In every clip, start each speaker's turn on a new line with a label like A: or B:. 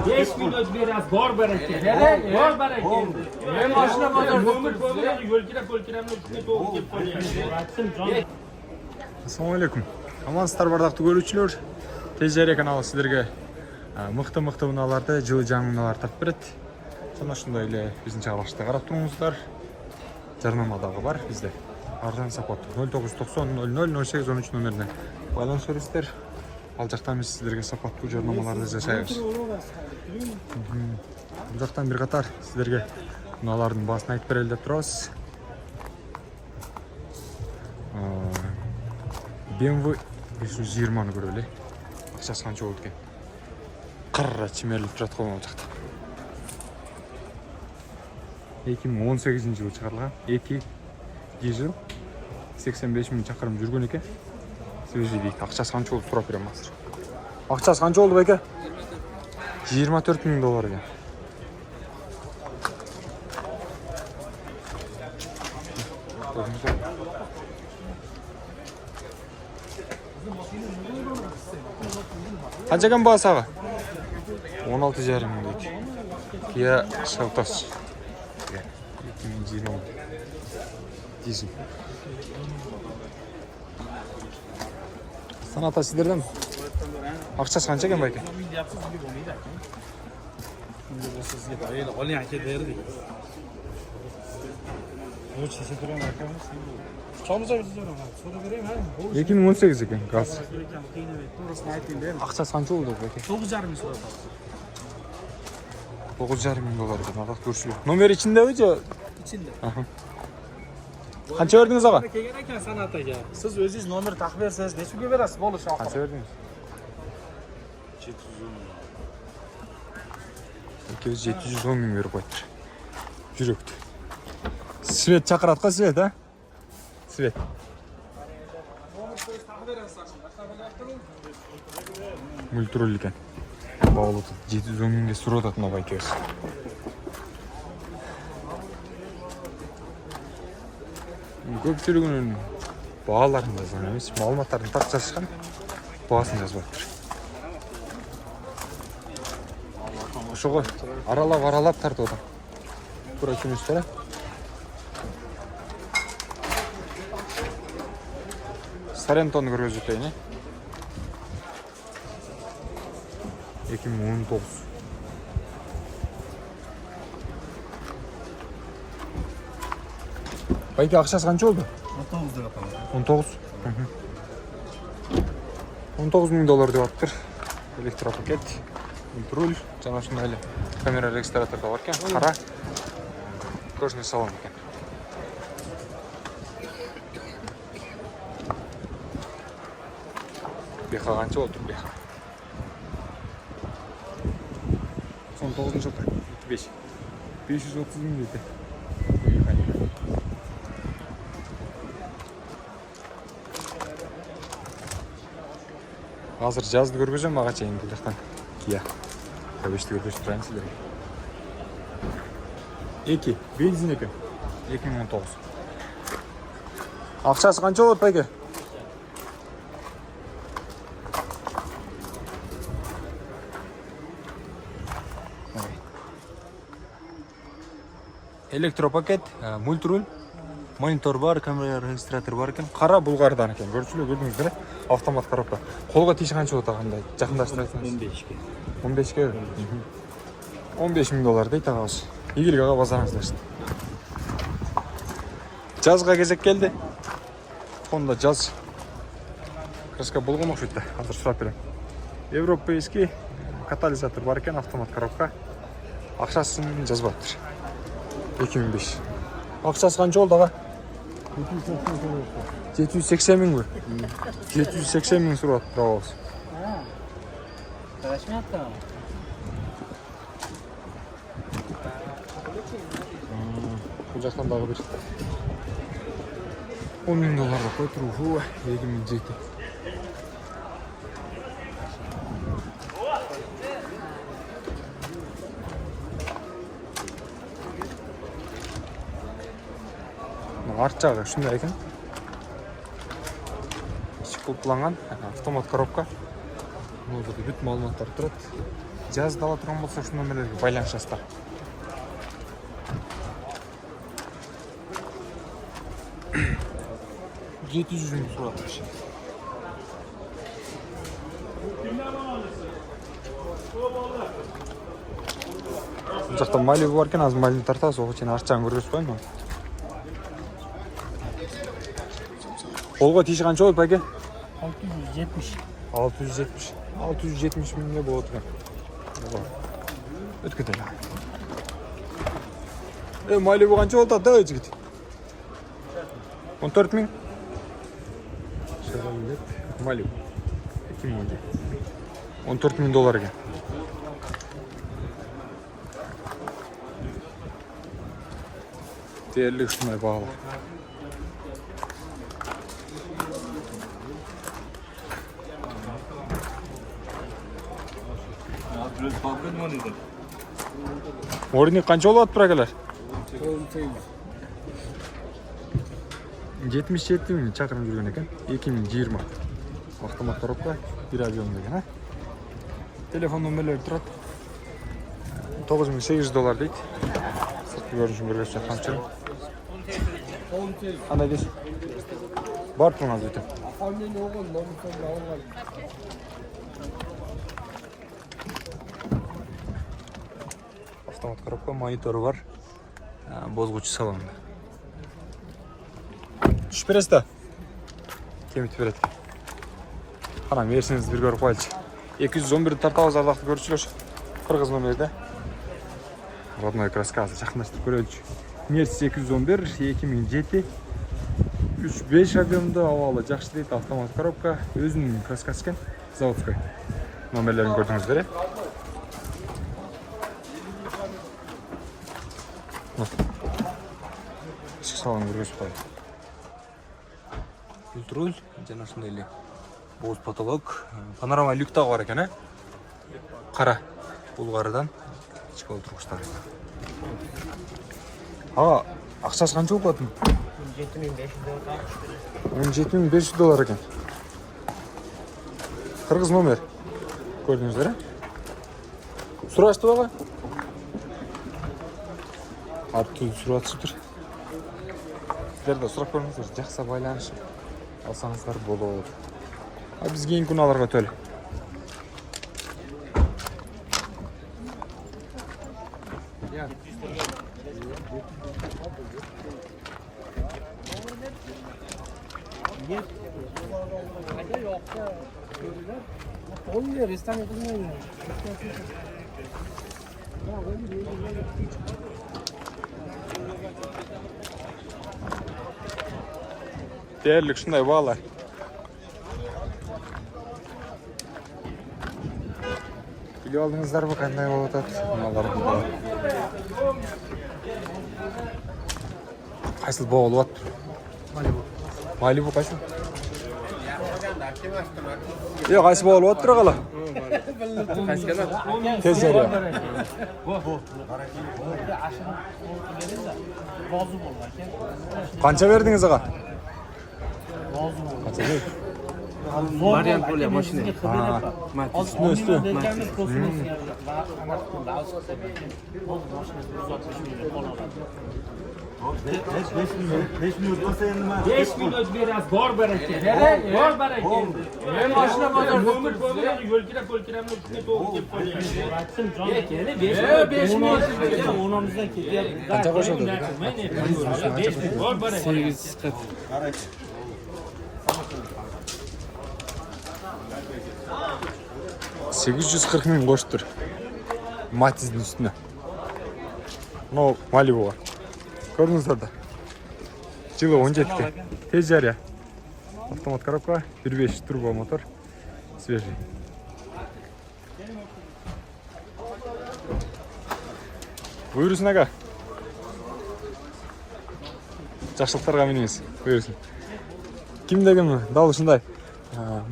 A: 5 milyon biraz bor bereket. Bor bereket. Ben başına bozar. Ömür boyu yolkiremle üstüne doğru gidip koyuyor.
B: Assalamu alaikum. Амансыздар бардактуу көрүүчүлөр. Тежере каналы сиздерге мыкты унааларды, жылы жаңы унааларды тартып берет. Жана ошондой эле биздин чыгарылышты карап туруңуздар. Жарнама дагы бар бизде. Арзан сапаттуу 0990 00 08 13 номерине байланыша бересиздер. Ал жактан биз сиздерге сапаттуу жарнамаларды жасайбыз. Бул жактан бир катар сиздерге унаалардын баасын айтып берели деп турабыз. BMW 520-ны көрөлү. Акчасы канча болду экен? Кырра чимерлип турат го бул жакта. 2018-жылы чыгарылган. 2 дизель 85 миң чакырым жүргөн экен. Сөзү дейт. Акчасы канча болду сурап берем азыр. Акчасы канча болду байке? 24 миң доллар экен. Qancha ekan bahosi ağa? 16,5 ming deydi. Kia Seltos. 2020 dizel. Sanat sizlerden mi? Akçası qancha ekan bayka?
A: Oling aka berdik. Çoğumuza bildirim ha. Sonra vereyim ha.
B: 2018 ekan gaz. Akçası qancha oldu bayka?
A: 9,5 ming so'rab.
B: 9,5 ming dollar ekan. Alaq ko'rishlar. Nomer ichindami yo?
A: İçinde.
B: Aha. Qancha verdingiz ağa?
A: Kelgan ekan Sanat aka. Siz o'zingiz nomer taqib bersangiz, nechaga berasiz bo'lishi oxiri?
B: Qancha verdingiz? 710 ming berib qo'yibdi. Jurekdi. Svet chaqiratqa Svet ha? Svet. Multrol ekan. Bağlıdı. 710 mingga so'rab atma baykas. Ko'pchiligini бағаларын жазған емес, мағлұматтарын тақ жазған, бағасын жазбайдыр. Ошоға аралап тартып отыр. Тура күнүстөрү. Сарентоны көргөзүп өтөйүн. 2019. Байке акчасы канча болду?
A: 19 деп атам.
B: 19. 19 миң доллар деп атыптыр. Электропакет, руль, жана ушундай эле камера регистратор да бар экен. Кара. Кожный салон экен. Беха канча болду беха? 19-нчы жылы 5. 530 миң дейт. Азыр жазды көргөзөм ага чейин бул жактан. Kia. Кабешти көргөзүп турайын силерге. 2 бензин экен. 2019. Акчасы канча болот байке? Электропакет, мультруль, монитор бар, камера регистратор бар экен. Кара Булгардан экен. Көрдүңүздөр, автомат коробка. Колго тиеши канча болот андай? Жакындаштырасыңыз.
A: 15ке.
B: 15ке. 15 миң доллар дейт агабыз. Игилик ага базарыңыздаштыр. Жазга кезек келди. Honda жаз. Краска болгон окшойт да. Азыр сурап берем. Европейский катализатор бар экен, автомат коробка. Акчасын жазбаптыр. 2005. Акчасы канча болду ага? 780 миңби? 780 миң сурап турабыз.
A: Рахмет.
B: Бул жактан дагы бир 10 миң долларга кой туруу. 2007. Арт жағы ушундай экен. Ичи кулпланган автомат коробка. Мында бүт маалыматтар турат. жазда ала турган болсо ушул номерлерге байланышасыздар. Жети жүз миң сурат. Бұл жақта Малибу бар екен, азыр Малибу тартабыз, оғы сен арчағын көргөзүп коеюн. Қолға тиеші қанша болот паке?
A: 670.
B: 670 миңге болот экен. Өткөтөлө. Малибу қанша болот да жигит? 14 миң. Шевролет Малибу 2017. 14 миң доллар екен. Дерлік шынай бағалы. Орник қанша болады бірагелер? 77 миң шақырым жүрген екен. 2020. Автомат коробка, бір объем деген, телефон номерлері тұрады. $9800 дейді. Сыртқы көрінішін көргөзүп жатқан үшін. Қандай дейсіз? Бар тұрмаз өте. Автомат коробка, мониторы бар. Бозғучу салонында. Түшіп бересіз да? Кемітіп береді. Қана мерсіңіз бір көріп қойылшы. 211 тартауыз ардақты көрішілер. Қырғыз номерде. Родной краска жақындаштырып көрелікші. Мерс 211, 2007, 3-5 объемды, авалы жақшы дейді, автомат коробка, өзінің краскасы екен, заводской. Номерлерін көрдіңіздер, ішкі салонын көргөзүп қойды. Үлтруль, жана ушундай боз потолок, панорама люктагы бар екен, қара булгарыдан ішкі олтургучтар. Ақшасы қанша болатын? $17,500 екен. Қырғыз номер. Көрдіңіздер, Сұрашты баға? Атты сұратшы тұр. Сіздерді сұрақ көріңіздер, жақса байланышып алсаңыздар болады. Бізге ең күн аларға төлі. Дерлік шындай бағалар. Біле алдыңыздар бұл қандай болып өтеді? Қайсыл бағалы бат? Малибу қайсыл? Қайсы бағалы бат тұра қала? Тез жария. Қанша бердіңіз аға? Қанша берді?
A: Вариант более мощный.
B: Үсті.
A: Beş minut biraz gor bereket. Gor bereket. Başına kadar ömür boyu yolkira üstüne doğru gidip koyuyor. Yekeli 5 minut. Onamızdan gidiyor.
B: Kaça koşuyordu?
A: 5 minut gor bereket.
B: 840 миң қошып тұр. Матиздің үстіне. Мынау Малибуға. Көрдіңіздер да. Жылы 17-ке. Тез жария. Автомат коробка, 1.5 турбо мотор. Свежий. Бұйырсын аға. Жақшылықтарға меніңіз. Бұйырсын. Кімдегі дал ұшындай?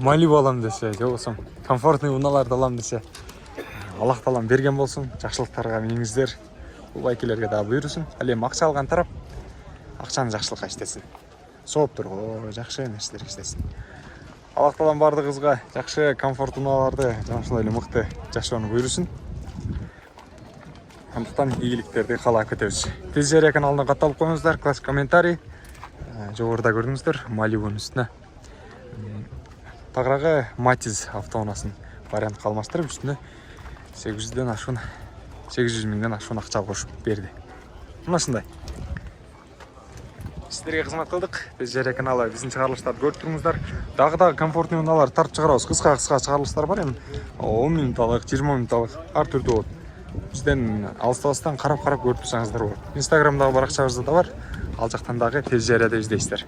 B: Малибу алам десе, жоғысым, комфортный уналарды алам десе, Аллах талам берген болсын, жақшылықтарға меніңіздер, бұл байкелерге да бұйырсын. Әлем ақша алған тарап, ақшаны жақшылыққа іштесін. Соғып тұр, жақшы нәрселер іштесін. Аллах талам барды қызға, жақшы комфорт уналарды, жаңашылайлы мұқты жақшылығын бұйырсын. Андықтан игіліктерді қалап кетеміз. Тез жария каналына қатталып қойыңыздар, класс комментарий. Жоғарыда көрдіңіздер, Малибуның үстіне. Тағырағы Матиз автоунасын вариант қалмастырып, үстіне 800 мыңнан ашуын ақша қошып берді. Мына шындай. Сіздерге қызмат қылдық. Тез жария каналы біздің шығарылыштарды көріп тұрыңыздар. Дағы комфортный уналар тартып шығарамыз. Қысқа шығарылыстар бар енді. 10 минуталық, 20 минуталық әр түрде болады. Бізден алыстан қарап көріп тұрсаңыздар болады. Инстаграмдағы парақшамызда да бар. Ал жақтандағы тез жарияда іздейсіздер.